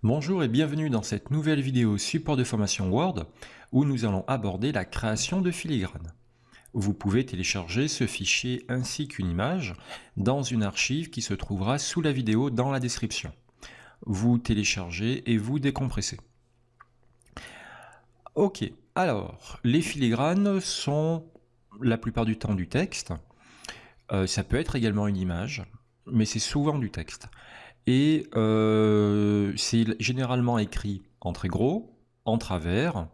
Bonjour et bienvenue dans cette nouvelle vidéo support de formation Word où nous allons aborder la création de filigranes. Vous pouvez télécharger ce fichier ainsi qu'une image dans une archive qui se trouvera sous la vidéo dans la description. Vous téléchargez et vous décompressez. Ok, alors les filigranes sont la plupart du temps du texte. Ça peut être également une image, mais c'est souvent du texte. Et c'est généralement écrit en très gros, en travers,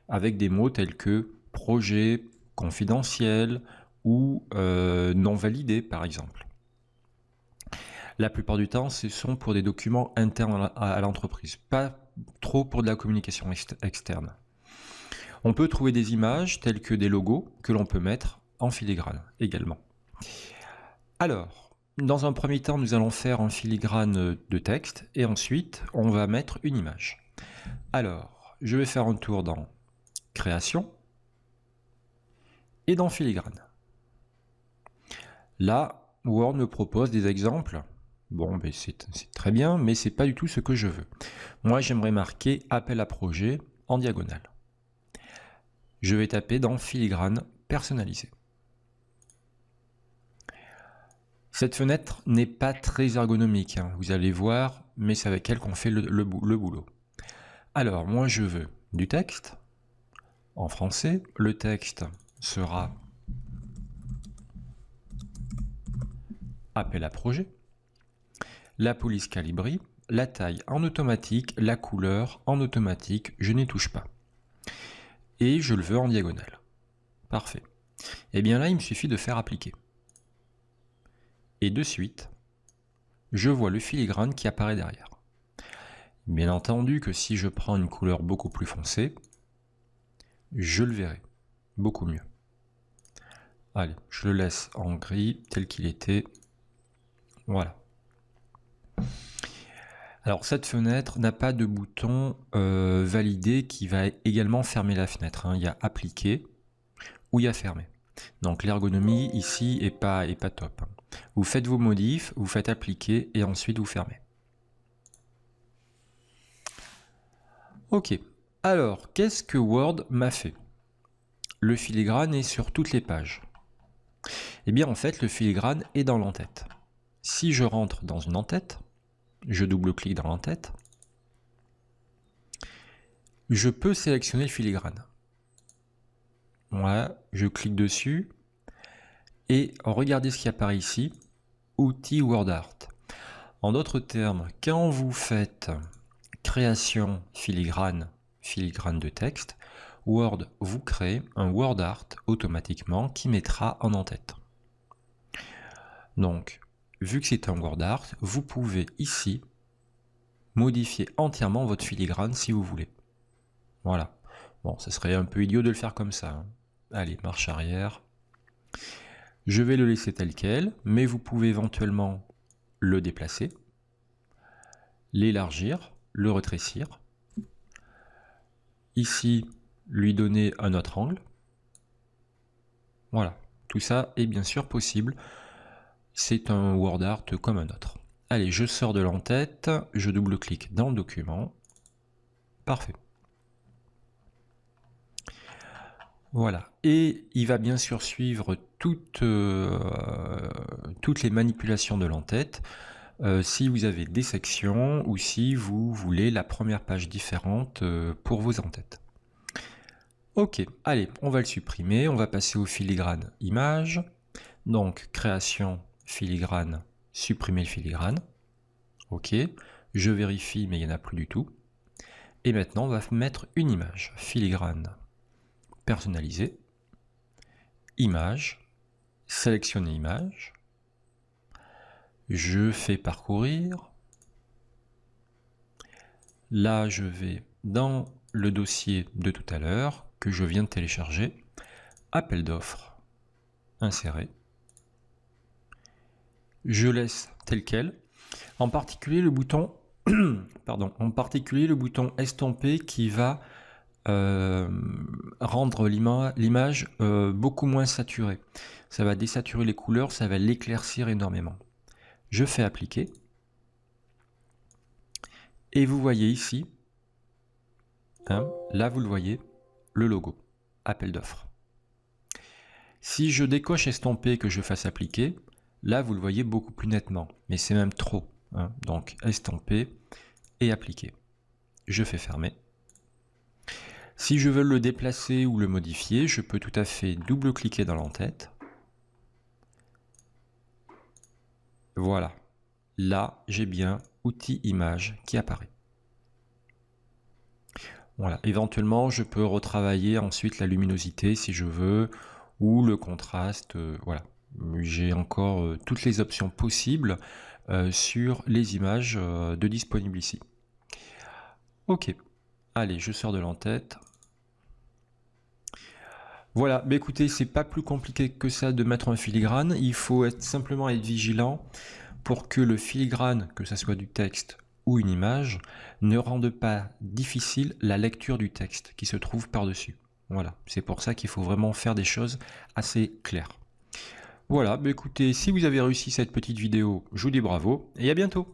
avec des mots tels que projet, confidentiel ou non validé par exemple. La plupart du temps, ce sont pour des documents internes à l'entreprise, pas trop pour de la communication externe. On peut trouver des images telles que des logos que l'on peut mettre en filigrane également. Alors, dans un premier temps, nous allons faire un filigrane de texte et ensuite, on va mettre une image. Alors, je vais faire un tour dans Création et dans Filigrane. Là, Word me propose des exemples. Bon, ben c'est très bien, mais c'est pas du tout ce que je veux. Moi, j'aimerais marquer Appel à projet en diagonale. Je vais taper dans Filigrane personnalisé. Cette fenêtre n'est pas très ergonomique, hein, vous allez voir, mais c'est avec elle qu'on fait le boulot. Alors, moi je veux du texte, en français. Le texte sera appel à projet, la police calibri, la taille en automatique, la couleur en automatique, je n'y touche pas. Et je le veux en diagonale. Parfait. Et bien là, il me suffit de faire appliquer. Et de suite, je vois le filigrane qui apparaît derrière. Bien entendu que si je prends une couleur beaucoup plus foncée, je le verrai beaucoup mieux. Allez, je le laisse en gris tel qu'il était. Voilà. Alors cette fenêtre n'a pas de bouton validé qui va également fermer la fenêtre, hein. Il y a appliquer ou il y a fermer. Donc l'ergonomie ici est pas top. Vous faites vos modifs, vous faites appliquer et ensuite vous fermez. Ok, alors qu'est-ce que Word m'a fait? Le filigrane est sur toutes les pages. Eh bien en fait le filigrane est dans l'entête. Si je rentre dans une entête, je double-clique dans l'entête, je peux sélectionner le filigrane. Voilà, je clique dessus et regardez ce qui apparaît ici, outils WordArt. En d'autres termes, quand vous faites création filigrane, filigrane de texte, Word vous crée un WordArt automatiquement qui mettra en en-tête. Donc, vu que c'est un WordArt, vous pouvez ici modifier entièrement votre filigrane si vous voulez. Voilà. Bon, ce serait un peu idiot de le faire comme ça, hein. Allez, marche arrière. Je vais le laisser tel quel, mais vous pouvez éventuellement le déplacer, l'élargir, le rétrécir. Ici, lui donner un autre angle. Voilà, tout ça est bien sûr possible. C'est un WordArt comme un autre. Allez, je sors de l'entête, je double-clique dans le document. Parfait. Voilà, et il va bien sûr suivre toutes les manipulations de l'entête. Si vous avez des sections ou si vous voulez la première page différente pour vos entêtes. Ok, allez, on va le supprimer, on va passer au filigrane image. Donc, création, filigrane, supprimer le filigrane. Ok, je vérifie, mais il n'y en a plus du tout. Et maintenant, on va mettre une image, filigrane, personnaliser, image, sélectionner image, je fais parcourir, là je vais dans le dossier de tout à l'heure que je viens de télécharger, appel d'offres, insérer, je laisse tel quel, en particulier le bouton en particulier le bouton estomper qui va rendre l'image beaucoup moins saturée. Ça va désaturer les couleurs, ça va l'éclaircir énormément. Je fais appliquer. Et vous voyez ici, hein, là vous le voyez, le logo, appel d'offres. Si je décoche estomper et que je fasse appliquer, là vous le voyez beaucoup plus nettement, mais c'est même trop. Hein. Donc estomper et appliquer. Je fais fermer. Si je veux le déplacer ou le modifier, je peux tout à fait double-cliquer dans l'entête. Voilà. Là, j'ai bien outil image qui apparaît. Voilà. Éventuellement, je peux retravailler ensuite la luminosité si je veux, ou le contraste. Voilà. J'ai encore toutes les options possibles sur les images de disponibles ici. Ok. Allez, je sors de l'entête. Voilà, bah écoutez, c'est pas plus compliqué que ça de mettre un filigrane. Il faut simplement être vigilant pour que le filigrane, que ce soit du texte ou une image, ne rende pas difficile la lecture du texte qui se trouve par-dessus. Voilà, c'est pour ça qu'il faut vraiment faire des choses assez claires. Voilà, bah écoutez, si vous avez réussi cette petite vidéo, je vous dis bravo et à bientôt.